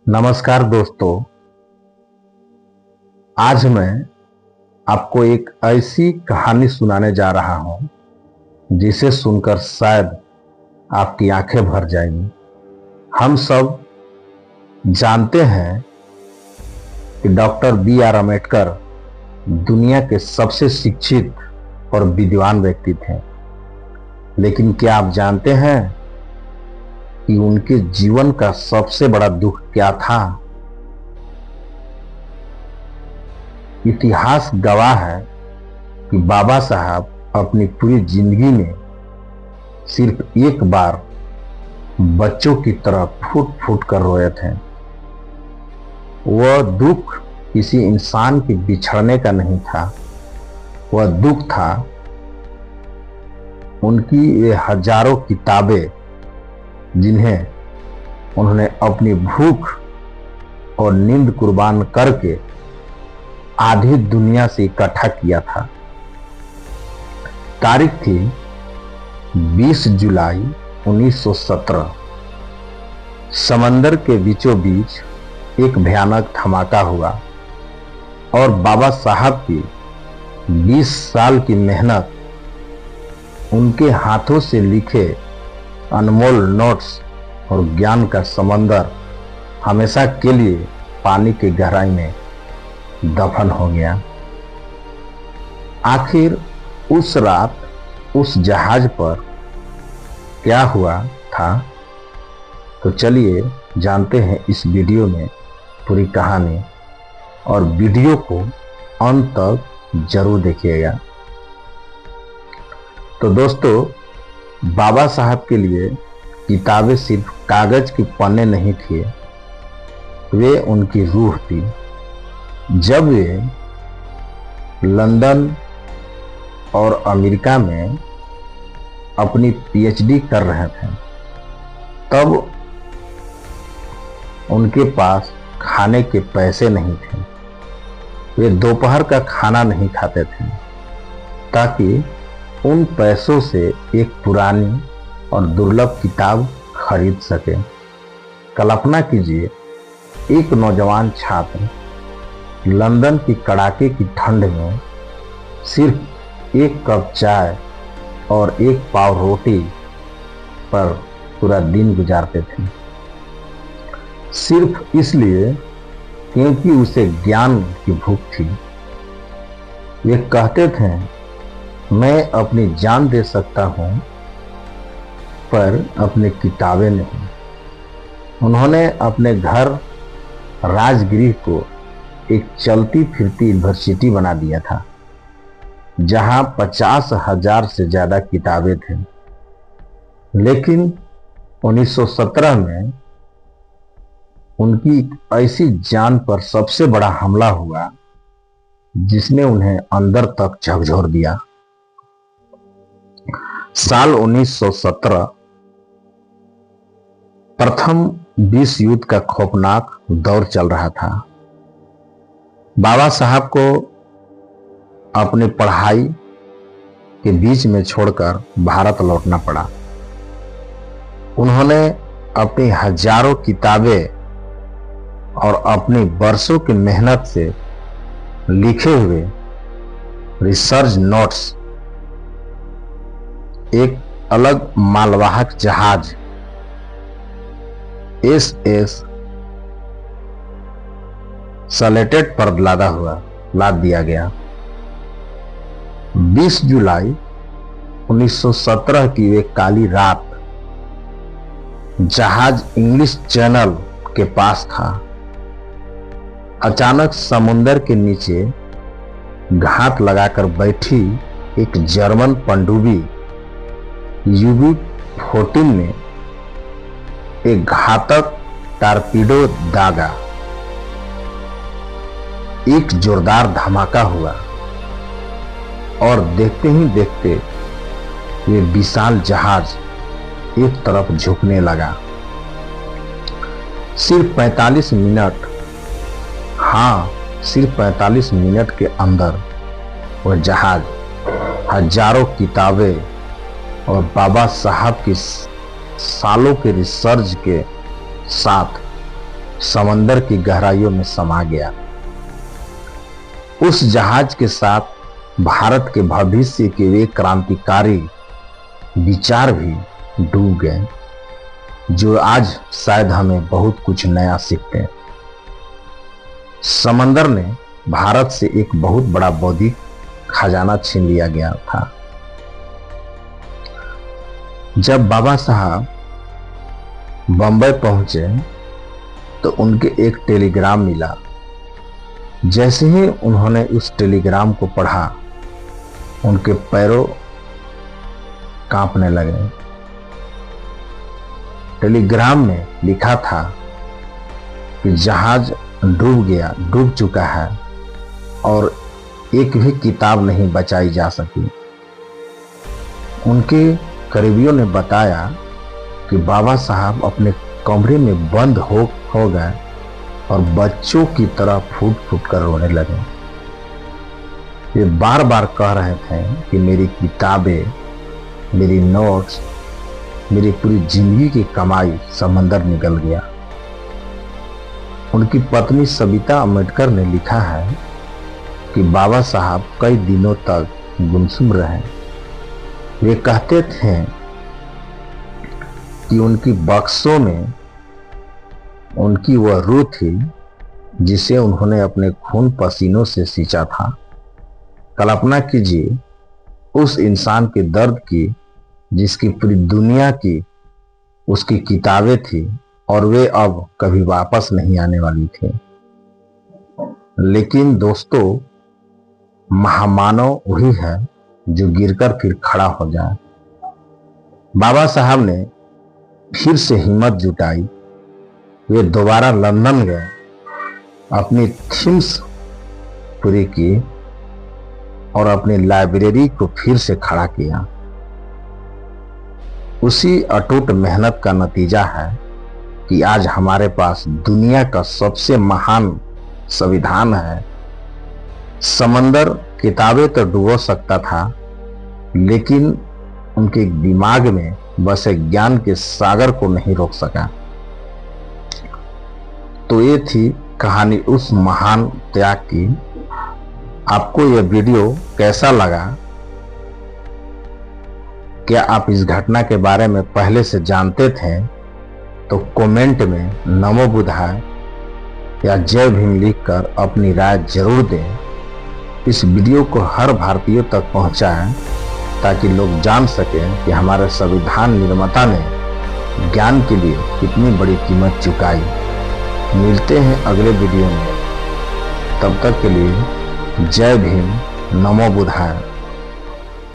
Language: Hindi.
नमस्कार दोस्तों। आज मैं आपको एक ऐसी कहानी सुनाने जा रहा हूं जिसे सुनकर शायद आपकी आंखें भर जाएंगी। हम सब जानते हैं कि डॉक्टर बी.आर. अम्बेडकर दुनिया के सबसे शिक्षित और विद्वान व्यक्ति थे, लेकिन क्या आप जानते हैं कि उनके जीवन का सबसे बड़ा दुख क्या था? इतिहास गवाह है कि बाबा साहब अपनी पूरी जिंदगी में सिर्फ एक बार बच्चों की तरह फूट फूट कर रोए थे। वह दुख किसी इंसान के बिछड़ने का नहीं था, वह दुख था उनकी ये हजारों किताबें जिन्हें उन्होंने अपनी भूख और नींद कुर्बान करके आधी दुनिया से इकट्ठा किया था। तारीख थी 20 जुलाई 1917। समंदर के बीचों बीच एक भयानक धमाका हुआ और बाबा साहब की 20 साल की मेहनत, उनके हाथों से लिखे अनमोल नोट्स और ज्ञान का समंदर हमेशा के लिए पानी की गहराई में दफन हो गया। आखिर उस रात उस जहाज पर क्या हुआ था, तो चलिए जानते हैं इस वीडियो में पूरी कहानी, और वीडियो को अंत तक जरूर देखिएगा। तो दोस्तों, बाबा साहब के लिए किताबें सिर्फ कागज के पन्ने नहीं थे, वे उनकी रूह थी। जब वे लंदन और अमेरिका में अपनी पीएचडी कर रहे थे, तब उनके पास खाने के पैसे नहीं थे। वे दोपहर का खाना नहीं खाते थे ताकि उन पैसों से एक पुरानी और दुर्लभ किताब खरीद सके। कल्पना कीजिए, एक नौजवान छात्र लंदन की कड़ाके की ठंड में सिर्फ एक कप चाय और एक पाव रोटी पर पूरा दिन गुजारते थे, सिर्फ इसलिए क्योंकि उसे ज्ञान की भूख थी। वे कहते थे, मैं अपनी जान दे सकता हूं पर अपनी किताबें नहीं। उन्होंने अपने घर राजगृह को एक चलती फिरती यूनिवर्सिटी बना दिया था, जहां 50,000 से ज्यादा किताबें थे। लेकिन 1917 में उनकी ऐसी जान पर सबसे बड़ा हमला हुआ जिसने उन्हें अंदर तक झकझोर दिया। साल 1917 प्रथम विश्व युद्ध का खौफनाक दौर चल रहा था। बाबा साहब को अपनी पढ़ाई के बीच में छोड़कर भारत लौटना पड़ा। उन्होंने अपनी हजारों किताबें और अपनी वर्षों की मेहनत से लिखे हुए रिसर्च नोट्स एक अलग मालवाहक जहाज SS सलेटेड पर लाद दिया गया। 20 जुलाई 1917 की एक काली रात जहाज इंग्लिश चैनल के पास था। अचानक समुंदर के नीचे घात लगाकर बैठी एक जर्मन पनडुब्बी UB-14 ने एक घातक टारपीडो दागा। एक जोरदार धमाका हुआ और देखते ही देखते ये विशाल जहाज एक तरफ झुकने लगा। सिर्फ 45 मिनट, सिर्फ 45 मिनट के अंदर वह जहाज हजारों किताबें और बाबा साहब की सालों के रिसर्च के साथ समंदर की गहराइयों में समा गया। उस जहाज के साथ भारत के भविष्य के वे क्रांतिकारी विचार भी डूब गए जो आज शायद हमें बहुत कुछ नया सीखते हैं। समंदर ने भारत से एक बहुत बड़ा बौद्धिक खजाना छीन लिया गया था। जब बाबा साहब बंबई पहुंचे तो उनके एक टेलीग्राम मिला। जैसे ही उन्होंने उस टेलीग्राम को पढ़ा, उनके पैरों कांपने लगे। टेलीग्राम में लिखा था कि जहाज डूब चुका है और एक भी किताब नहीं बचाई जा सकी। उनके करीबियों ने बताया कि बाबा साहब अपने कमरे में बंद हो गए और बच्चों की तरह फूट फूट कर रोने लगे। वे बार बार कह रहे थे कि मेरी किताबें, मेरी नोट्स, मेरी पूरी जिंदगी की कमाई समंदर निकल गया। उनकी पत्नी सविता अम्बेडकर ने लिखा है कि बाबा साहब कई दिनों तक गुमसुम रहे। वे कहते थे कि उनकी बक्सों में उनकी वह रूह थी जिसे उन्होंने अपने खून पसीनों से सींचा था। कल्पना कीजिए उस इंसान के दर्द की जिसकी पूरी दुनिया की उसकी किताबें थी और वे अब कभी वापस नहीं आने वाली थी। लेकिन दोस्तों, महामानव वही है जो गिरकर फिर खड़ा हो जाए। बाबा साहब ने फिर से हिम्मत जुटाई। वे दोबारा लंदन गए, अपनी थीम्स पूरी की और अपनी लाइब्रेरी को फिर से खड़ा किया। उसी अटूट मेहनत का नतीजा है कि आज हमारे पास दुनिया का सबसे महान संविधान है। समंदर किताबें तो डुबो सकता था, लेकिन उनके दिमाग में बसे ज्ञान के सागर को नहीं रोक सका। तो ये थी कहानी उस महान त्याग की। आपको यह वीडियो कैसा लगा? क्या आप इस घटना के बारे में पहले से जानते थे? तो कमेंट में नमो बुद्धाय या जय भीम लिखकर अपनी राय जरूर दें। इस वीडियो को हर भारतीय तक पहुंचाएं ताकि लोग जान सकें कि हमारे संविधान निर्माता ने ज्ञान के लिए कितनी बड़ी कीमत चुकाई। मिलते हैं अगले वीडियो में, तब तक के लिए जय भीम, नमो बुद्धाय।